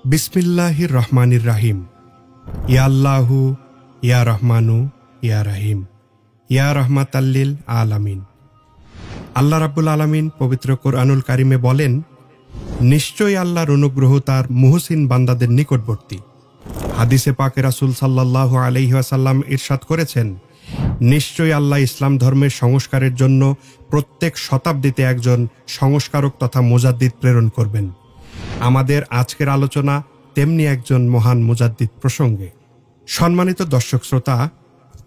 বিসমিল্লাহির রহমানির রাহিম। ইয়া আল্লাহু ইয়া রহমানু ইয়া রাহিম ইয়া রহমাতাল্লিল আলামিন। আল্লাহ রাব্বুল আলামিন পবিত্র কোরআনুল কারিমে বলেন, নিশ্চয়ই আল্লাহর অনুগ্রহ তার মুহসিন বান্দাদের নিকটবর্তী। হাদিসে পাকে রাসূল সাল্লাল্লাহু আলাইহি ওয়াসাল্লাম ইরশাদ করেছেন, নিশ্চয়ই আল্লাহ ইসলাম ধর্মের সংস্কারের জন্য প্রত্যেক শতাব্দীতে একজন সংস্কারক তথা মুজাদ্দিদ প্রেরণ করবেন। আমাদের আজকের আলোচনা তেমনি একজন মহান মুজাদ্দিদ প্রসঙ্গে। সম্মানিত দর্শক শ্রোতা,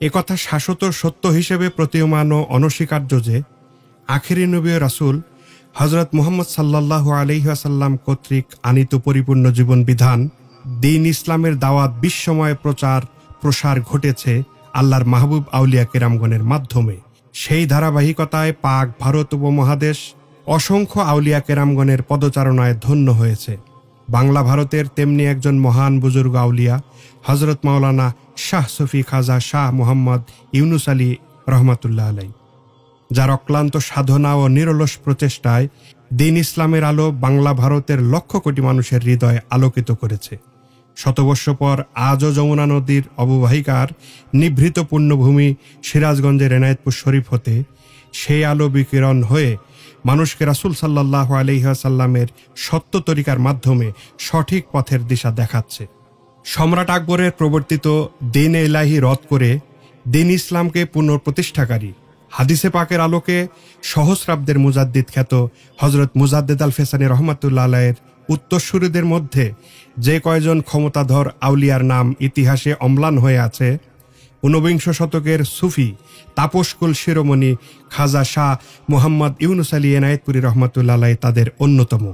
একথা শাশ্বত সত্য হিসেবে প্রতীয়মান ও অনস্বীকার্য যে আখেরি নবী ও রাসূল হযরত মুহাম্মদ সাল্লাল্লাহু আলাইহি ওয়াসাল্লাম কর্তৃক আনিত পরিপূর্ণ জীবন বিধান দ্বীন ইসলামের দাওয়াত বিশ্বময় প্রচার প্রসার ঘটেছে আল্লাহর মাহবুব আউলিয়া কেরামগণের মাধ্যমে। সেই ধারাবাহিকতায় পাক ভারত উপমহাদেশ অসংখ্য আউলিয়া কেরামগণের পদচারণায় ধন্য হয়েছে। বাংলা ভারতের তেমনি একজন মহান বুজুর্গ আউলিয়া হযরত মাওলানা শাহ সফি খাজা শাহ মোহাম্মদ ইউনুস আলী রহমাতুল্লাহ আলাই, যার অক্লান্ত সাধনা ও নিরলস প্রচেষ্টায় দ্বীন ইসলামের আলো বাংলা ভারতের লক্ষ কোটি মানুষের হৃদয় আলোকিত করেছে। শতবর্ষ পর আজও যমুনা নদীর অববাহিকার নিভৃত পুণ্যভূমি সিরাজগঞ্জের এনায়েতপুর শরীফ হতে সেই আলো বিকিরণ হয়ে মানুষকে রাসূল সাল্লাল্লাহু আলাইহি ওয়াসাল্লামের সত্য তরিকার মাধ্যমে সঠিক পথের দিশা দেখাচ্ছে। সম্রাট আকবরের প্রবর্তিত দ্বীন-এ ইলাহি রদ করে দ্বীন ইসলামকে পুনঃপ্রতিষ্ঠাকারী হাদিসে পাকের আলোকে সহস্রাব্দের মুজাদ্দিদ খ্যাত হযরত মুজাদ্দিদ আল ফেসানি রহমাতুল্লাহ আলাইহির উত্তরসূরিদের মধ্যে যে কয়জন ক্ষমতাধর আউলিয়ার নাম ইতিহাসে অম্লান হয়ে আছে, ঊনবিংশ শতকের সুফি তাপসকুল শিরোমণি খাজা শাহ মোহাম্মদ ইউনুস আলী এনায়েতপুরী রহমাতুল্লাহ আলাইহি তাদের অন্যতম।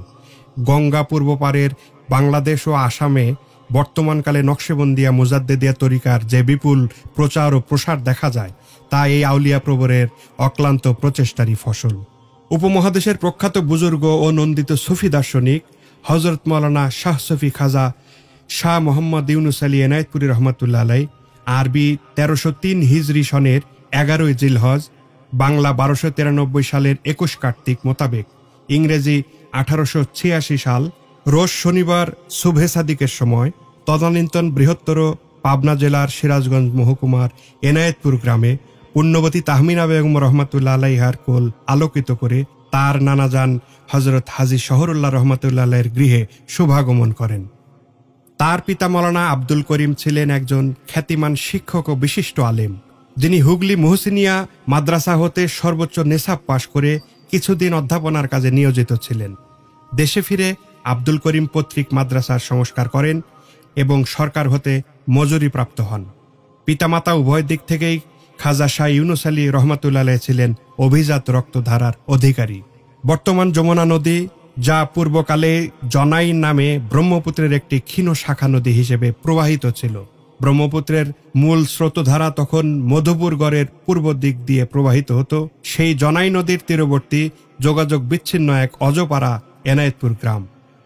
গঙ্গা পূর্ব পারের বাংলাদেশ ও আসামে বর্তমানকালে নকশেবন্দিয়া মুজাদ্দিদিয়া তরিকার যে বিপুল প্রচার ও প্রসার দেখা যায়, তা এই আউলিয়া প্রবরের অক্লান্ত প্রচেষ্টারই ফসল। উপমহাদেশের প্রখ্যাত বুজুর্গ ও নন্দিত সুফি দার্শনিক হযরত মাওলানা শাহ সফি খাজা শাহ মোহাম্মদ ইউনুস আলী এনায়েতপুরী রহমাতুল্লাহ আলাইহি আরবি 1303 হিজরি সনের 11 জিলহজ, বাংলা 1293 সালের 21 কার্তিক মোতাবেক ইংরেজি 1886 সাল রোজ শনিবার শুভে সাদিকের সময় তদানীন্তন বৃহত্তর পাবনা জেলার সিরাজগঞ্জ মহকুমার এনায়েতপুর গ্রামে পুণ্যবতী তাহমিনা বেগম রহমাতুল্লাহ আলাইহার কোল আলোকিত করে তার নানাজান হযরত হাজী শহরুল্লাহ রহমাতুল্লাহ আলাইহির গৃহে শুভাগমন করেন। তার পিতা মাওলানা আব্দুল করিম ছিলেন একজন খ্যাতিমান শিক্ষক ও বিশিষ্ট আলেম, যিনি হুগলি মুহসিনিয়া মাদ্রাসা হতে সর্বোচ্চ নেশাব পাশ করে কিছুদিন অধ্যাপনার কাজে নিয়োজিত ছিলেন। দেশে ফিরে আব্দুল করিম পৈতৃক মাদ্রাসার সংস্কার করেন এবং সরকার হতে মজুরি প্রাপ্ত হন। পিতামাতা উভয় দিক থেকেই খাজা শাহ ইউনুস আলী রহমাতুল্লাহ আলাইহি ছিলেন অভিজাত রক্তধারার অধিকারী। বর্তমান যমুনা নদী, যা পূর্বকালে জনাই নামে ব্রহ্মপুত্রের একটি ক্ষীণ শাখা নদী হিসেবে প্রবাহিত ছিল। ব্রহ্মপুত্রের মূল স্রোতধারা তখন মধুপুরগড়ের পূর্ব দিক দিয়ে প্রবাহিত হতো। সেই জনাই নদীর তীরবর্তী যোগাযোগ বিচ্ছিন্ন এক অজপাড়া এনায়েতপুর গ্রাম,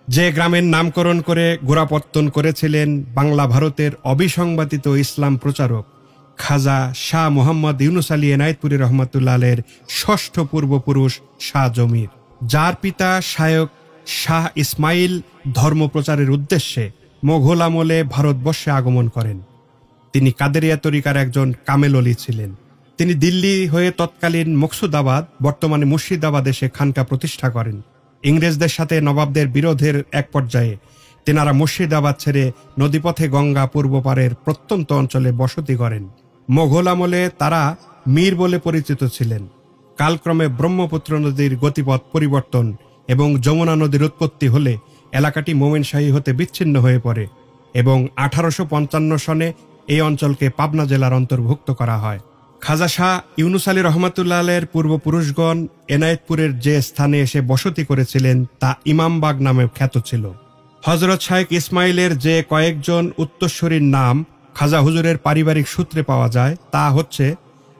যে গ্রামের নামকরণ করে গোড়াপত্তন করেছিলেন বাংলা ভারতের অবিসংবাদিত ইসলাম প্রচারক খাজা শাহ মোহাম্মদ ইউনুস আলী এনায়েতপুরী রহমাতুল্লাহ আলাইহির ষষ্ঠ পূর্বপুরুষ শাহ জমির, যার পিতা শায়ক শাহ ইসমাইল ধর্ম প্রচারের উদ্দেশ্যে মোঘল আমলে ভারতবর্ষে আগমন করেন। তিনি কাদেরিয়া তরিকার একজন কামেল অলি ছিলেন। তিনি দিল্লি হয়ে তৎকালীন মকসুদাবাদ, বর্তমানে মুর্শিদাবাদ এসে খানকা প্রতিষ্ঠা করেন। ইংরেজদের সাথে নবাবদের বিরোধের এক পর্যায়ে তেনারা মুর্শিদাবাদ ছেড়ে নদীপথে গঙ্গা পূর্ব পারের প্রত্যন্ত অঞ্চলে বসতি করেন। মোঘল আমলে তারা মীর বলে পরিচিত ছিলেন। কালক্রমে ব্রহ্মপুত্র নদীর গতিপথ পরিবর্তন এবং যমুনা নদীর উৎপত্তি হলে এলাকাটি মোমেনশাহী হতে বিচ্ছিন্ন হয়ে পড়ে এবং 1855 সনে এই অঞ্চলকে পাবনা জেলার অন্তর্ভুক্ত করা হয়। খাজা শাহ ইউনুস আলী রহমাতুল্লাহ আলাইহির পূর্বপুরুষগণ এনায়েতপুরের যে স্থানে এসে বসতি করেছিলেন তা ইমামবাগ নামে খ্যাত ছিল। হযরত শাইখ ইসমাইলের যে কয়েকজন উত্তরসূরির নাম খাজা হুজুরের পারিবারিক সূত্রে পাওয়া যায়, তা হচ্ছে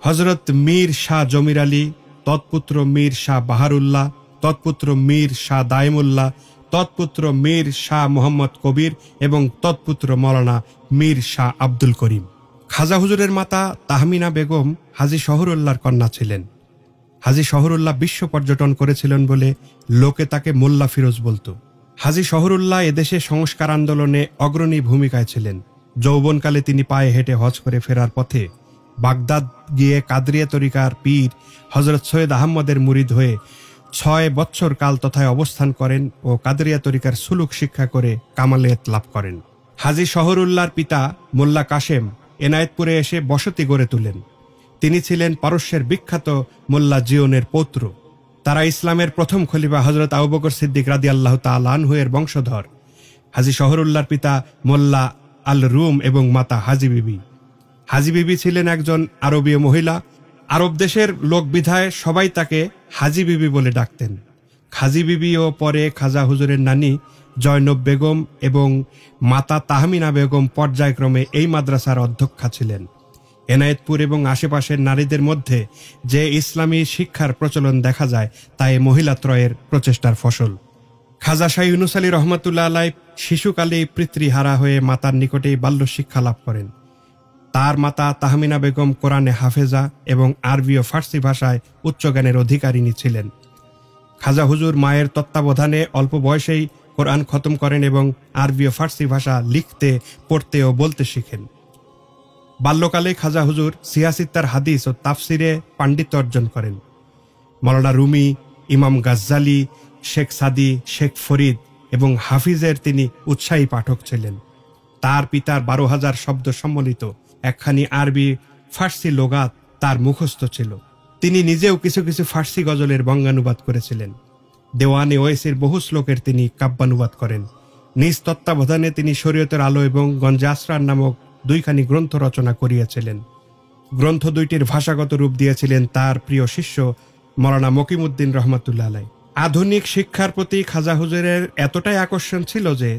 হযরত মীর শাহ জমির আলী, তৎপুত্র মীর শাহ বাহারুল্লাহ, তৎপুত্র মীর শাহ দাইমুল্লাহ, তৎপুত্র মীর শাহ মোহাম্মদ কবির এবং তৎপুত্র মাওলানা মীর শাহ আব্দুল করিম। খাজা হুজুরের মাতা তাহমিনা বেগম হাজী শহরুল্লাহর কন্যা ছিলেন। হাজী শহরুল্লাহ বিশ্ব পর্যটন করেছিলেন বলে লোকে তাকে মোল্লা ফিরোজ বলতো। হাজী শহরুল্লাহ এদেশে সংস্কার আন্দোলনে অগ্রণী ভূমিকায় ছিলেন। যৌবনকালে তিনি পায়ে হেঁটে হজ করে ফেরার পথে বাগদাদ গিয়ে কাদরিয়া তরিকার পীর হজরত সৈয়দ আহমদের মুরিদ হয়ে 6 বৎসর কাল তথায় অবস্থান করেন ও কাদরিয়া তরিকার সুলুক শিক্ষা করে কামালিয়াত লাভ করেন। হাজী শহরুল্লাহর পিতা মোল্লা কাশেম এনায়েতপুরে এসে বসতি গড়ে তোলেন। তিনি ছিলেন পারস্যের বিখ্যাত মোল্লা জিওনের পৌত্র। তারা ইসলামের প্রথম খলিফা হজরত আবু বকর সিদ্দিক রাদিয়াল্লাহু তাআলা আনহু এর বংশধর। হাজী শহরুল্লাহর পিতা মোল্লা আল রুম এবং মাতা হাজী বিবি। হাজী বিবি ছিলেন একজন আরবীয় মহিলা। আরব দেশের লোক বিধায় সবাই তাকে হাজী বিবি বলে ডাকতেন। হাজী বিবি ও পরে খাজা হুজুরের নানি জয়নব বেগম এবং মাতা তাহমিনা বেগম পর্যায়ক্রমে এই মাদ্রাসার অধ্যক্ষা ছিলেন। এনায়েতপুর এবং আশেপাশের নারীদের মধ্যে যে ইসলামী শিক্ষার প্রচলন দেখা যায় তা এই মহিলাত্রয়ের প্রচেষ্টার ফসল। খাজা শাহ ইউনুস আলী রহমাতুল্লাহ আলাইহি শিশুকালেই পিতৃহারা হয়ে মাতার নিকটেই বাল্য শিক্ষা লাভ করেন। তার মাতা তাহমিনা বেগম কোরআনে হাফেজা এবং আরবি ও ফার্সি ভাষায় উচ্চ জ্ঞানের অধিকারিণী ছিলেন। খাজা হুজুর মায়ের তত্ত্বাবধানে অল্প বয়সেই কোরআন খতম করেন এবং আরবি ও ফার্সি ভাষা লিখতে, পড়তে ও বলতে শিখেন। বাল্যকালে খাজা হুজুর সিয়াসিত্তার হাদিস ও তাফসিরে পাণ্ডিত্য অর্জন করেন। মাওলানা রুমি, ইমাম গাজ্জালি, শেখ সাদি, শেখ ফরিদ এবং হাফিজের তিনি উৎসাহী পাঠক ছিলেন। তার পিতার 12,000 শব্দ সম্বলিত একখানি আরবি ফার্সি লোগাত তার মুখস্থ ছিল। তিনি নিজেও কিছু কিছু ফার্সি গজলের বঙ্গানুবাদ করেছিলেন। দেওয়ানে ওয়েসির বহু শ্লোকের তিনি কাব্যানুবাদ করেন। নিজ তত্ত্বাবধানে তিনি শরীয়তের আলো এবং গঞ্জে আসরার নামক 2খানি গ্রন্থ রচনা করিয়াছিলেন। গ্রন্থ 2টির ভাষাগত রূপ দিয়েছিলেন তার প্রিয় শিষ্য মাওলানা মকিমউদ্দিন রহমাতুল্লাহ আলাইহি। আধুনিক শিক্ষার প্রতি খাজা হুজুরের এতটাই আকর্ষণ ছিল যে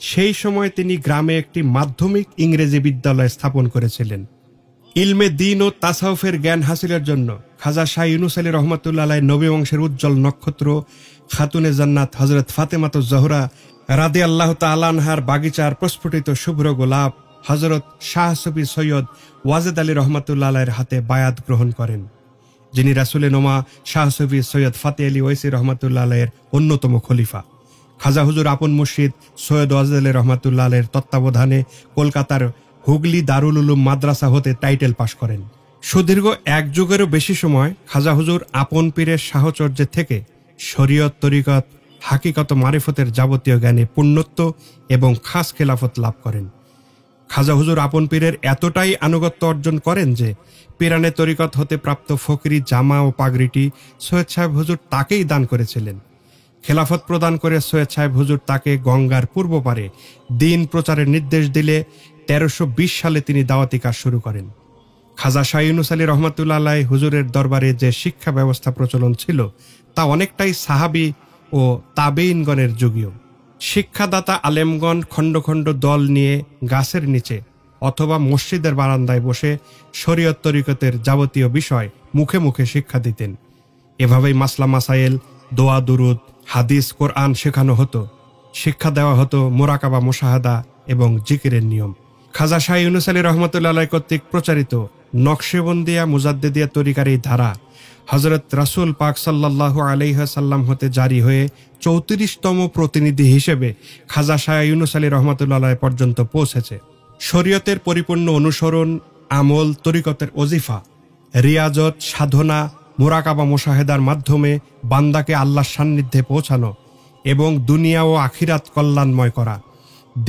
সেই সময় তিনি গ্রামে একটি মাধ্যমিক ইংরেজি বিদ্যালয় স্থাপন করেছিলেন। ইলমে দিন ও তাসাউফের জ্ঞান হাসিলের জন্য খাজা শাহ ইউনুস আলী রহমাতুল্লাহ আলাইহি নবী বংশের উজ্জ্বল নক্ষত্র খাতুনে জান্নাত হযরত ফাতেমাতুজ জোহরা রাদিয়াল্লাহু তাআলা আনহার বাগিচার প্রস্ফুটিত শুভ্র গোলাপ হযরত শাহ সুফি সৈয়দ ওয়াজেদ আলী রহমাতুল্লাহ আলাইহির হাতে বায়াত গ্রহণ করেন, যিনি রাসূলে নোমা শাহ সুফি সৈয়দ ফাতে আলী ওয়াইসি রহমাতুল্লাহ আলাইহির অন্যতম খলিফা। খাজা হুজুর আপন মুর্শিদ সৈয়দ ওয়াজেদ আলী রহমাতুল্লাহ আলাইহির তত্ত্বাবধানে কলকাতার হুগলি দারুল উলুম মাদ্রাসা হতে টাইটেল পাশ করেন। সুদীর্ঘ 1 যুগেরও বেশি সময় খাজা হুজুর আপন পীরের সাহচর্যে থেকে শরীয়ত, তরিকত, হাকিকত, মারিফতের যাবতীয় জ্ঞানে পূর্ণত্ব এবং খাস খেলাফত লাভ করেন। খাজা হুজুর আপন পীরের এতটাই আনুগত্য অর্জন করেন যে পীরানে তরিকত হতে প্রাপ্ত ফকিরি জামা ও পাগড়িটি সৈয়দ সাহেব হুজুর তাকেই দান করেছিলেন। খেলাফত প্রদান করে সৈয়দ সাহেব হুজুর তাকে গঙ্গার পূর্ব পারে দিন প্রচারের নির্দেশ দিলে 1320 সালে তিনি দাওয়াতি কাজ শুরু করেন। খাজা শাহ ইউনুস আলী রহমাতুল্লাহ আলাইহি হুজুরের দরবারে যে শিক্ষা ব্যবস্থা প্রচলন ছিল তা অনেকটাই সাহাবী ও তাবেঈনগণের যুগীয়। শিক্ষাদাতা আলেমগণ খণ্ড খণ্ড দল নিয়ে গাছের নিচে অথবা মসজিদের বারান্দায় বসে শরীয়ত তরিকতের যাবতীয় বিষয় মুখে মুখে শিক্ষা দিতেন। এভাবেই মাসলা মাসাইল, দোয়া দুরুদ, হাদিস, কোরআন শেখানো হতো। শিক্ষা দেওয়া হতো মোরাকাবা, মুশাহাদা এবং জিকিরের নিয়ম। খাজা শাহ ইউনুস আলী রহমাতুল্লাহ আলাইহি কর্তৃক প্রচারিত নকশেবন্দিয়া মুজাদ্দিদিয়া তরিকার এই ধারা হযরত রাসূল পাক সাল্লাল্লাহু আলাইহি ওয়াসাল্লাম হতে জারি হয়ে 34তম প্রতিনিধি হিসেবে খাজা শাহ ইউনুস আলী রহমাতুল্লাহ আলাইহি পর্যন্ত পৌঁছেছে। শরীয়তের পরিপূর্ণ অনুসরণ, আমল, তরিকতের ওজিফা, রিয়াজত, সাধনা, মোরাকাবা, মুশাহাদার মাধ্যমে বান্দাকে আল্লাহর সান্নিধ্যে পৌঁছানো এবং দুনিয়া ও আখিরাত কল্যাণময় করা,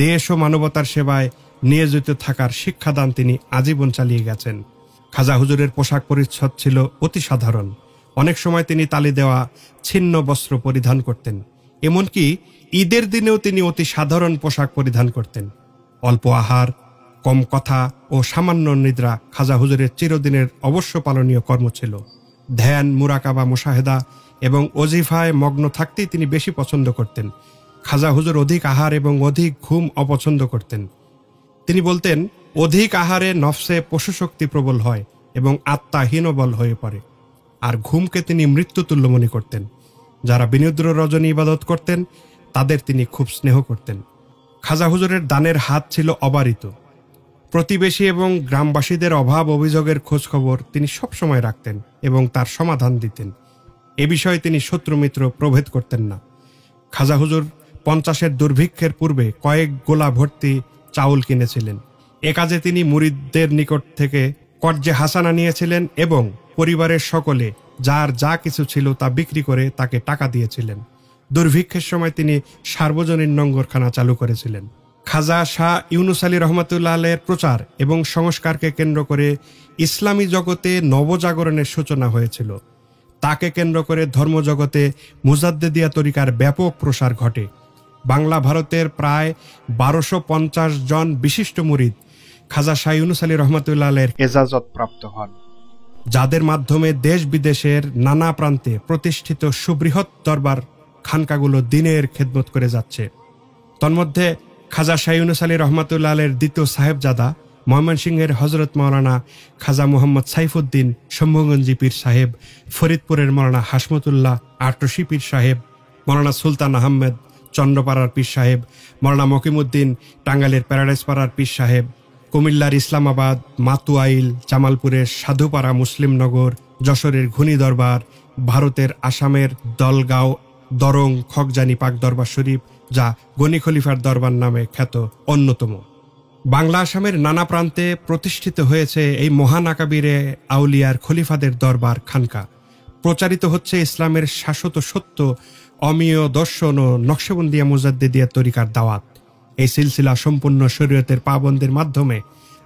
দেশ ও মানবতার সেবায় নিয়োজিত থাকার শিক্ষাদান তিনি আজীবন চালিয়ে গেছেন। খাজা হুজুরের পোশাক পরিচ্ছদ ছিল অতি সাধারণ। অনেক সময় তিনি তালি দেওয়া ছিন্ন বস্ত্র পরিধান করতেন। এমনকি ঈদের দিনেও তিনি অতি সাধারণ পোশাক পরিধান করতেন। অল্প আহার, কম কথা ও সামান্য নিদ্রা খাজা হুজুরের চিরদিনের অবশ্য পালনীয় কর্ম ছিল। ধ্যান, মুরাকাবা, মুশাহেদা এবং ওজিফায় মগ্ন থাকতেই তিনি বেশি পছন্দ করতেন। খাজা হুজুর অধিক আহার এবং অধিক ঘুম অপছন্দ করতেন। তিনি বলতেন, অধিক আহারে নফসে পশুশক্তি প্রবল হয় এবং আত্মা হীনবল হয়ে পড়ে। আর ঘুমকে তিনি মৃত্যুতুল্য মনে করতেন। যারা বিনিদ্র রজনী ইবাদত করতেন তাদের তিনি খুব স্নেহ করতেন। খাজা হুজুরের দানের হাত ছিল অবারিত। প্রতিবেশী এবং গ্রামবাসীদের অভাব অভিযোগের খোঁজ খবর তিনি সবসময় রাখতেন এবং তার সমাধান দিতেন। এ বিষয়ে তিনি শত্রু মিত্র প্রভেদ করতেন না। খাজা হুজুর 50-এর দুর্ভিক্ষের পূর্বে কয়েক গোলা ভর্তি চাউল কিনেছিলেন। এ কাজে তিনি মুরিদদের নিকট থেকে কর্জে হাসানা নিয়েছিলেন এবং পরিবারের সকলে যার যা কিছু ছিল তা বিক্রি করে তাকে টাকা দিয়েছিলেন। দুর্ভিক্ষের সময় তিনি সার্বজনীন লঙ্গরখানা চালু করেছিলেন। খাজা শাহ ইউনুস আলী রহমাতুল্লাহ আলাইহির প্রচার এবং সংস্কারকে কেন্দ্র করে ইসলামী জগতে নবজাগরণের সূচনা হয়েছিল। তাকে কেন্দ্র করে ধর্মজগতে মুজাদ্দেদিয়া তরিকার ব্যাপক প্রসার ঘটে। বাংলা ভারতের প্রায় 1250 জন বিশিষ্ট মুরিদ খাজা শাহ ইউনুস আলী রহমাতুল্লাহ আলাইহির এজাজত প্রাপ্ত হন, যাদের মাধ্যমে দেশ বিদেশের নানা প্রান্তে প্রতিষ্ঠিত সুবৃহৎ দরবার খানকাগুলো দিনের খেদমত করে যাচ্ছে। তন্মধ্যে খাজা শাহ ইউনুস আলী রহমাতুল্লাহ আলাইহির দ্বিতীয় সাহেবজাদা ময়মনসিংহের হজরত মাওলানা খাজা মুহাম্মদ সাইফুদ্দিন শম্ভুগঞ্জি পীর সাহেব, ফরিদপুরের মাওলানা হাসমতুল্লাহ আটরশি পীর সাহেব, মাওলানা সুলতান আহমেদ চন্দ্রপাড়ার পীর সাহেব, মাওলানা মকিমউদ্দিন টাঙ্গাইলের প্যারাডাইস পাড়ার পীর সাহেব, কুমিল্লার ইসলামাবাদ, মাতুয়াইল, জামালপুরের সাধুপাড়া মুসলিমনগর, যশোরের ঘুনি দরবার, ভারতের আসামের দলগাঁও, দরং, খগজানি পাক দরবার শরীফ, যা গনি খলিফার দরবার নামে খ্যাত অন্যতম। বাংলা আসামের নানা প্রান্তে প্রতিষ্ঠিত হয়েছে এই মহান আকাবিরে আউলিয়ার খলিফাদের দরবার খানকা। প্রচারিত হচ্ছে ইসলামের শাশ্বত সত্য, অমীয় দর্শন ও নকশবন্দিয়া মুজাদ্দেদিয়া তরিকার দাওয়াত। এই সিলসিলা সম্পূর্ণ শরীয়তের পাবন্দের মাধ্যমে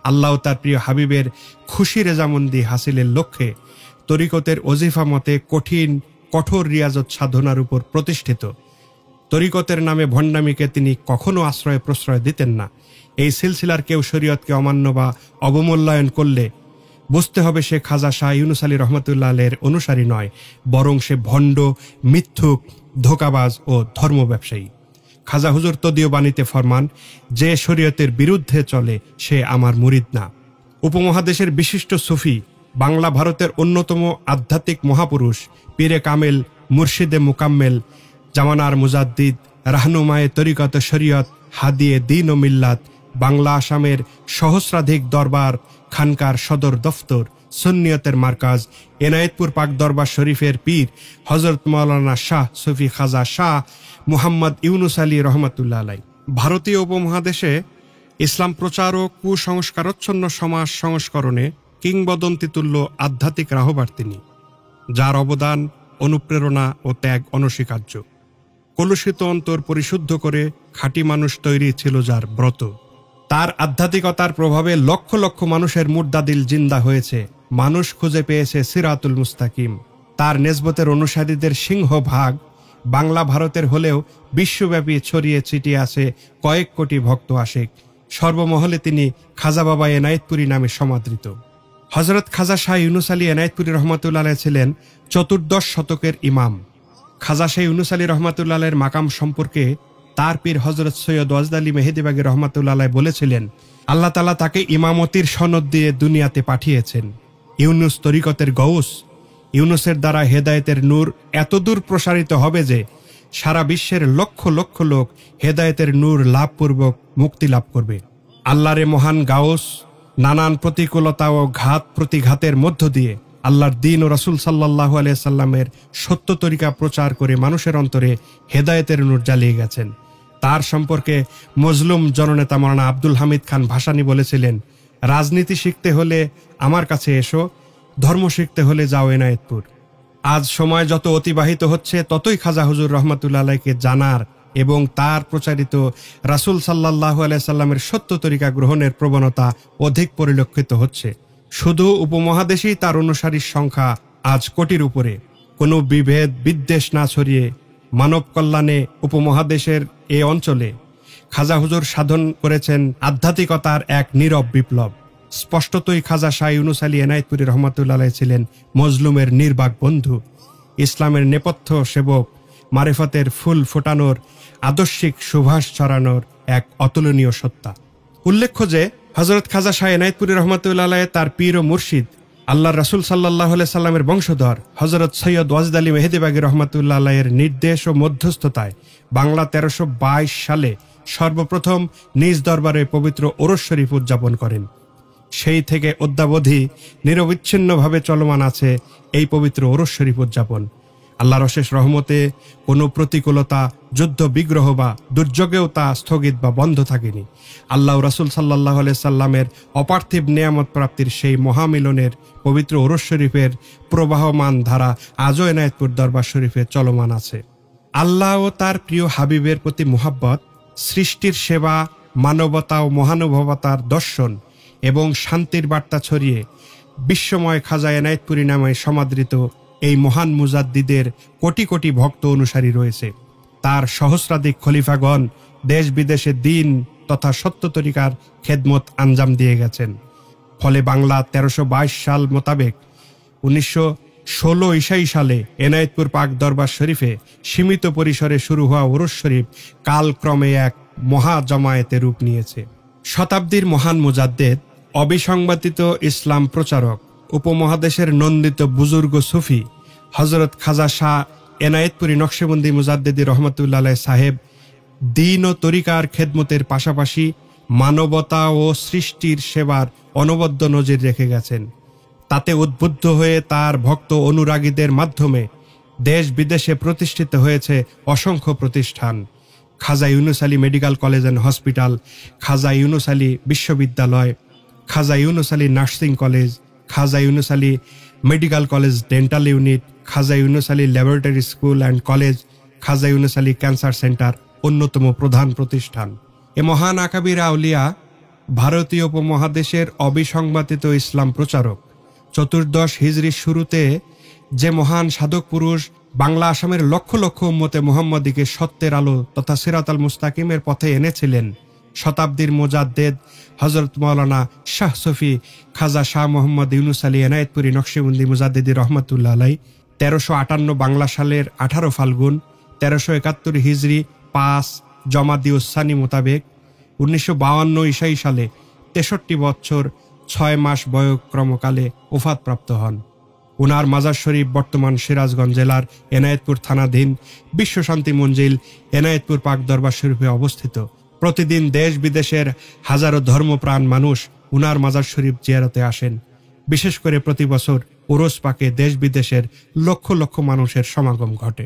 আল্লাহ তার প্রিয় হাবিবের খুশি রেজামন্দি হাসিলের লক্ষ্যে তরিকতের ওজিফা মতে কঠোর রিয়াজত সাধনার উপর প্রতিষ্ঠিত। তরিকতের নামে ভণ্ডামিকে তিনি কখনো আশ্রয় প্রশ্রয় দিতেন না। এই সিলসিলার কেউ শরীয়তকে অমান্য বা অবমূল্যায়ন করলে বুঝতে হবে সে খাজা শাহ ইউনুস আলী রহমাতুল্লাহ আলাইহির অনুসারী নয়, বরং সে ভণ্ড, মিথ্যুক, ধোঁকাবাজ ও ধর্ম ব্যবসায়ী। খাজা হুজুর তদীয় বাণীতে ফরমান, যে শরীয়তের বিরুদ্ধে চলে সে আমার মুরিদ না। উপমহাদেশের বিশিষ্ট সুফি, বাংলা ভারতের অন্যতম আধ্যাত্মিক মহাপুরুষ, পীরে কামেল, মুর্শিদে মুকাম্মেল, জামানার মুজাদ্দিদ, রাহনুমায়ে তরিকত শরীয়ত, হাদিয়ে দ্বীন ও মিল্লাত, বাংলা আসামের সহস্রাধিক দরবার খানকার সদর দফতর, সুন্নিয়তের মার্কাজ, এনায়েতপুর পাক দরবার শরীফের পীর হযরত মাওলানা শাহ সুফি খাজা শাহ মুহাম্মদ ইউনুস আলী রহমাতুল্লাহ আলাইহি। ভারতীয় উপমহাদেশে ইসলাম প্রচার ও কুসংস্কারচ্ছন্ন সমাজ সংস্করণে কিংবদন্তিতুল্য আধ্যাত্মিক রাহবার তিনি, যার অবদান, অনুপ্রেরণা ও ত্যাগ অনস্বীকার্য। কলুষিত অন্তর পরিশুদ্ধ করে খাঁটি মানুষ তৈরি ছিল যার ব্রত। তার আধ্যাত্মিকতার প্রভাবে লক্ষ লক্ষ মানুষের মুর্দাদিল জিন্দা হয়েছে, মানুষ খুঁজে পেয়েছে সিরাতুল মুস্তাকিম। তার নেসবতের অনুসারীদের সিংহভাগ বাংলা ভারতের হলেও বিশ্বব্যাপী ছড়িয়ে ছিটিয়ে আছে কয়েক কোটি ভক্ত আশিক। সর্বমহলে তিনি খাজা বাবা এনায়েতপুরী নামে সমাদৃত। হযরত খাজা শাহ ইউনুস আলী এনায়েতপুরী রহমাতুল্লাহ আলাইহি ছিলেন 14 শতকের ইমাম। খাজা শাহ ইউনুস আলী রহমাতুল্লাহ আলাইহির মাকাম সম্পর্কে তার পীর হযরত সৈয়দ ওয়াজদ আলী মেহেদি বাগী রহমাতুল্লাহ আলাইহি বলেছিলেন, আল্লাহ তাআলা তাকে ইমামতির সনদ দিয়ে দুনিয়াতে পাঠিয়েছেন। ইউনুস তরিকতের গৌস। ইউনুসের দ্বারা হেদায়েতের নূর এতদূর প্রসারিত হবে যে সারা বিশ্বের লক্ষ লক্ষ লোক হেদায়েতের নূর লাভপূর্বক মুক্তি লাভ করবে। আল্লাহর মহান গাউস নানান প্রতিকূলতা ও ঘাত প্রতিঘাতের মধ্য দিয়ে আল্লাহর দ্বীন ও রাসূল সাল্লাল্লাহু আলাইহি সাল্লামের সত্য তরিকা প্রচার করে মানুষের অন্তরে হেদায়েতের নূর জ্বালিয়ে গেছেন। তার সম্পর্কে মজলুম জননেতা মাওলানা আব্দুল হামিদ খান ভাসানী বলেছিলেন, রাজনীতি শিখতে হলে আমার কাছে এসো, ধর্ম শিখতে হলে যাও এনায়েতপুর। আজ সময় যত অতিবাহিত হচ্ছে ততই খাজা হুজুর রহমাতুল্লাহ আলাইহিকে জানার এবং তার প্রচারিত রাসূল সাল্লাল্লাহু আলাইহি সাল্লামের সত্য তরিকা গ্রহণের প্রবণতা অধিক পরিলক্ষিত হচ্ছে। শুধু উপমহাদেশেই তার অনুসারীর সংখ্যা আজ কোটির উপরে। কোনো বিভেদ বিদ্বেষ না ছড়িয়ে মানব কল্যাণে উপমহাদেশের এ অঞ্চলে খাজা হুজুর সাধন করেছেন আধ্যাত্মিকতার এক নীরব বিপ্লব। স্পষ্টতই খাজা শাহ ইউনুস আলী এনায়েতপুরী রহমাতুল্লাহ আলাইহি ছিলেন মজলুমের নির্বাক বন্ধু, ইসলামের নেপথ্য সেবক, মারিফতের ফুল ফোটানোর, আদর্শিক সুভাষ ছড়ানোর এক অতুলনীয় সত্তা। উল্লেখ্য যে হযরত খাজা শাহ এনায়েতপুরী রহমাতুল্লাহ আলাইহি তার পীর ও মুর্শিদ আল্লাহর রাসূল সাল্লাল্লাহু আলাইহি সাল্লামের বংশধর হযরত সৈয়দ ওয়াজদ আলী মেহেদি বাগী রহমাতুল্লাহ আলাইহির নির্দেশ ও মধ্যস্থতায় বাংলা 1322 সালে সর্বপ্রথম নিজ দরবারে পবিত্র ওরস শরীফ উদযাপন করেন। সেই থেকে অদ্যাবধি নিরবিচ্ছিন্নভাবে চলমান আছে এই পবিত্র ওরস শরীফ উদযাপন। আল্লাহর অশেষ রহমতে কোনো প্রতিকূলতা, যুদ্ধ বিগ্রহ বা দুর্যোগেও তা স্থগিত বা বন্ধ থাকেনি। আল্লাহ রাসূল সাল্লাল্লাহু আলাইহি সাল্লামের অপার্থিব নেয়ামত প্রাপ্তির সেই মহামিলনের পবিত্র উরুস শরীফের প্রবাহমান ধারা আজও এনায়েতপুর দরবার শরীফে চলমান আছে। আল্লাহ ও তার প্রিয় হাবিবের প্রতি মুহাব্বত, সৃষ্টির সেবা, মানবতা ও মহানুভবতার দর্শন এবং শান্তির বার্তা ছড়িয়ে বিশ্বময় খাজা এনায়েতপুরী নামে সমাদৃত এই মহান মুজাদ্দিদের কোটি কোটি ভক্ত অনুসারী রয়েছে। তার সহস্রাধিক খলিফাগণ দেশ বিদেশে দিন তথা সত্য তরিকার খেদমত আঞ্জাম দিয়ে গেছেন। ফলে বাংলা 1322 সাল মোতাবেক 1916 ঈসাই সালে এনায়েতপুর পাক দরবার শরীফে সীমিত পরিসরে শুরু হওয়া উরুস শরীফ কালক্রমে এক মহা জমায়েতে রূপ নিয়েছে। শতাব্দীর মহান মুজাদ্দেদ, অবিসংবাদিত ইসলাম প্রচারক, উপমহাদেশের নন্দিত বুজুর্গ সুফি হযরত খাজা শাহ এনায়েতপুরী নকশবন্দি মুজাদ্দেদি রহমতুল্লাহ আলাইহি সাহেব দ্বীন ও তরিকার খেদমতের পাশাপাশি মানবতা ও সৃষ্টির সেবার অনবদ্য নজির রেখে গেছেন। তাতে উদ্বুদ্ধ হয়ে তার ভক্ত অনুরাগীদের মাধ্যমে দেশ বিদেশে প্রতিষ্ঠিত হয়েছে অসংখ্য প্রতিষ্ঠান। Khwaja Yunus Ali medical college and hospital, Khwaja Yunus Ali বিশ্ববিদ্যালয়, Khwaja Yunus Ali nursing college, Khwaja Yunus Ali medical college dental unit, Khwaja Yunus Ali laboratory school and college, Khwaja Yunus Ali cancer centre অন্যতম প্রধান প্রতিষ্ঠান। এ মহান আকাবির আউলিয়া ভারতীয় উপমহাদেশের অবিসংবাদিত ইসলাম প্রচারক। 14 হিজরির শুরুতে যে মহান সাধক পুরুষ বাংলা আসামের লক্ষ লক্ষ উম্মতে মুহাম্মদীকে সত্যের আলো তথা সিরাতাল মুস্তাকিমের পথে এনেছিলেন, শতাব্দীর মুজাদ্দেদ হযরত মাওলানা শাহ সফি খাজা শাহ মোহাম্মদ ইউনুস আলী এনায়েতপুরী নকশবন্দি মুজাদ্দেদি রহমতুল্লাহ আলাই 1358 বাংলা সালের 18 ফাল্গুন 1371 হিজরি 5 জমাদিউসানি মোতাবেক 1952 ঈসাই সালে 63 বছর 6 মাস বয়ঃক্রমকালে ওফাতপ্রাপ্ত হন। উনার মাজার শরীফ বর্তমান সিরাজগঞ্জ জেলার এনায়েতপুর থানাধীন বিশ্বশান্তি মঞ্জিল এনায়েতপুর পাক দরবার শরীফে অবস্থিত। প্রতিদিন দেশ বিদেশের হাজারো ধর্মপ্রাণ মানুষ উনার মাজার শরীফ জিয়ারতে আসেন। বিশেষ করে প্রতি বছর উরুস পাকে দেশ বিদেশের লক্ষ লক্ষ মানুষের সমাগম ঘটে।